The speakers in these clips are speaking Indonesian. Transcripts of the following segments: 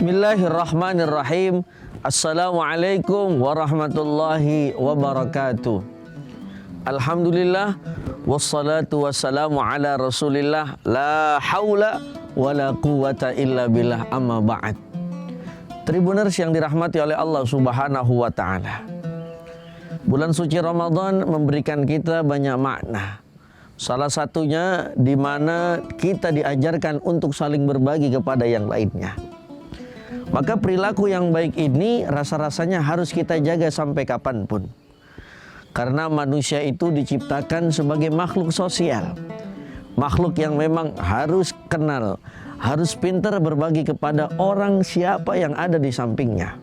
Bismillahirrahmanirrahim. Assalamualaikum warahmatullahi wabarakatuh. Alhamdulillah wassalatu wassalamu ala Rasulillah la haula wala quwata illa billah, amma ba'd. Tribuners yang dirahmati oleh Allah Subhanahu wa taala. Bulan suci Ramadan memberikan kita banyak makna. Salah satunya di mana kita diajarkan untuk saling berbagi kepada yang lainnya. Maka perilaku yang baik ini rasa-rasanya harus kita jaga sampai kapanpun. Karena manusia itu diciptakan sebagai makhluk sosial. Makhluk yang memang harus kenal, harus pintar berbagi kepada orang siapa yang ada di sampingnya.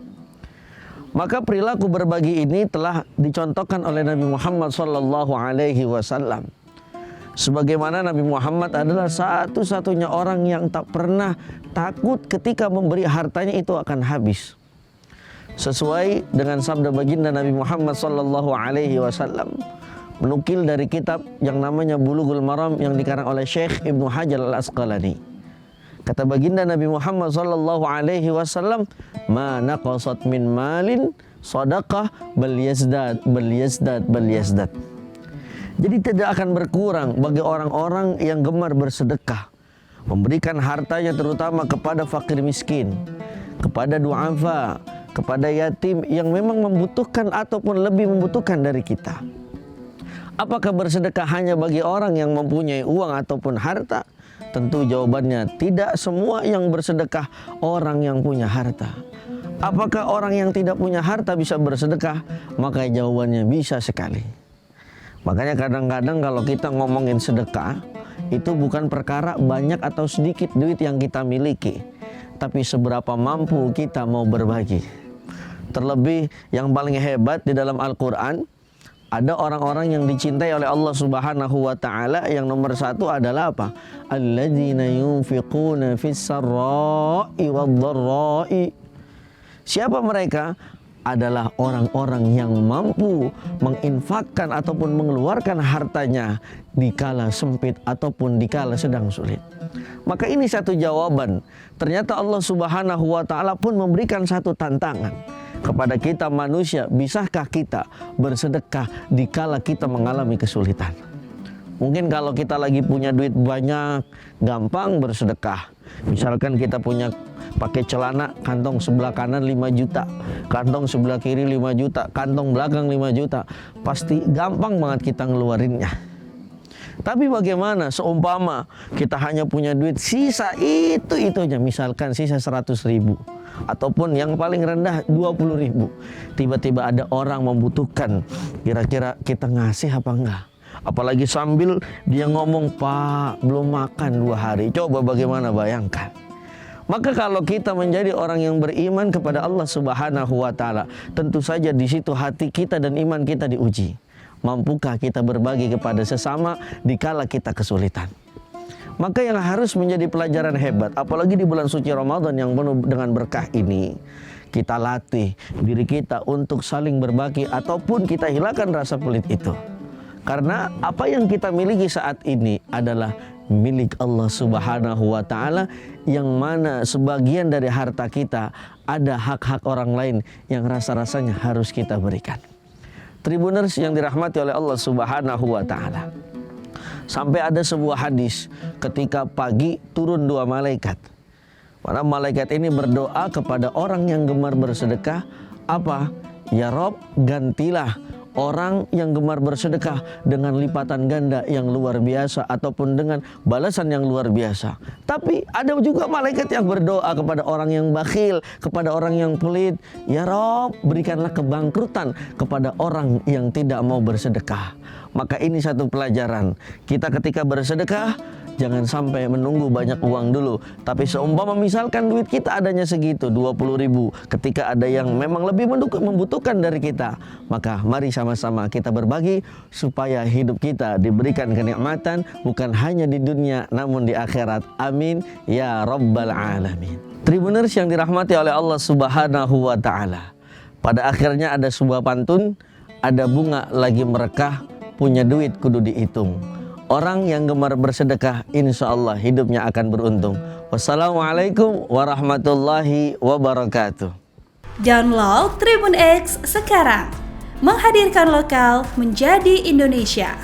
Maka perilaku berbagi ini telah dicontohkan oleh Nabi Muhammad SAW. Sebagaimana Nabi Muhammad adalah satu-satunya orang yang tak pernah takut ketika memberi hartanya itu akan habis. Sesuai dengan sabda baginda Nabi Muhammad SAW, menukil dari kitab yang namanya Bulughul Maram yang dikarang oleh Syekh Ibnu Hajar Al-Asqalani. Kata baginda Nabi Muhammad SAW, "Ma naqasat min malin sadaqah bal yazdad bal yazdad bal yazdad." Jadi tidak akan berkurang bagi orang-orang yang gemar bersedekah, memberikan hartanya terutama kepada fakir miskin, kepada du'afa, kepada yatim yang memang membutuhkan ataupun lebih membutuhkan dari kita. Apakah bersedekah hanya bagi orang yang mempunyai uang ataupun harta? Tentu jawabannya tidak semua yang bersedekah orang yang punya harta. Apakah orang yang tidak punya harta bisa bersedekah? Maka jawabannya bisa sekali. Makanya kadang-kadang kalau kita ngomongin sedekah, itu bukan perkara banyak atau sedikit duit yang kita miliki, tapi seberapa mampu kita mau berbagi. Terlebih yang paling hebat di dalam Al-Quran, ada orang-orang yang dicintai oleh Allah Subhanahu wa ta'ala. Yang nomor satu adalah apa? Alladzina yunfiquna fis sarra'i wad-dharra'i. Siapa mereka? Adalah orang-orang yang mampu menginfakkan ataupun mengeluarkan hartanya di kala sempit ataupun di kala sedang sulit. Maka ini satu jawaban. Ternyata Allah Subhanahu wa ta'ala pun memberikan satu tantangan kepada kita manusia. Bisakah kita bersedekah di kala kita mengalami kesulitan? Mungkin kalau kita lagi punya duit banyak, gampang bersedekah. Misalkan kita punya pakai celana, kantong sebelah kanan 5 juta, kantong sebelah kiri 5 juta, kantong belakang 5 juta. Pasti gampang banget kita ngeluarinnya. Tapi bagaimana seumpama kita hanya punya duit sisa itu aja, misalkan sisa 100 ribu. Ataupun yang paling rendah 20 ribu. Tiba-tiba ada orang membutuhkan, kira-kira kita ngasih apa enggak? Apalagi sambil dia ngomong, "Pak, belum makan 2 hari." Coba bagaimana, bayangkan. Maka kalau kita menjadi orang yang beriman kepada Allah Subhanahu wa ta'ala, tentu saja di situ hati kita dan iman kita diuji. Mampukah kita berbagi kepada sesama di kala kita kesulitan? Maka yang harus menjadi pelajaran hebat, apalagi di bulan suci Ramadan yang penuh dengan berkah ini, kita latih diri kita untuk saling berbagi ataupun kita hilangkan rasa pelit itu. Karena apa yang kita miliki saat ini adalah milik Allah Subhanahu wa ta'ala, yang mana sebagian dari harta kita ada hak-hak orang lain yang rasa-rasanya harus kita berikan. Tribuners yang dirahmati oleh Allah Subhanahu wa ta'ala. Sampai ada sebuah hadis ketika pagi turun 2 malaikat. Mana malaikat ini berdoa kepada orang yang gemar bersedekah. Apa? Ya Rob, gantilah orang yang gemar bersedekah dengan lipatan ganda yang luar biasa ataupun dengan balasan yang luar biasa. Tapi ada juga malaikat yang berdoa kepada orang yang bakhil, kepada orang yang pelit. Ya Rob, berikanlah kebangkrutan kepada orang yang tidak mau bersedekah. Maka ini satu pelajaran. Kita ketika bersedekah, jangan sampai menunggu banyak uang dulu. Tapi seumpama misalkan duit kita adanya segitu, 20 ribu. Ketika ada yang memang lebih membutuhkan dari kita, maka mari sama-sama kita berbagi supaya hidup kita diberikan kenikmatan bukan hanya di dunia namun di akhirat. Amin ya rabbal alamin. Tribuners yang dirahmati oleh Allah Subhanahu wa ta'ala. Pada akhirnya ada sebuah pantun, ada bunga lagi merekah, punya duit kudu dihitung. Orang yang gemar bersedekah, insya Allah hidupnya akan beruntung. Wassalamualaikum warahmatullahi wabarakatuh. Download Tribun X sekarang, menghadirkan lokal menjadi Indonesia.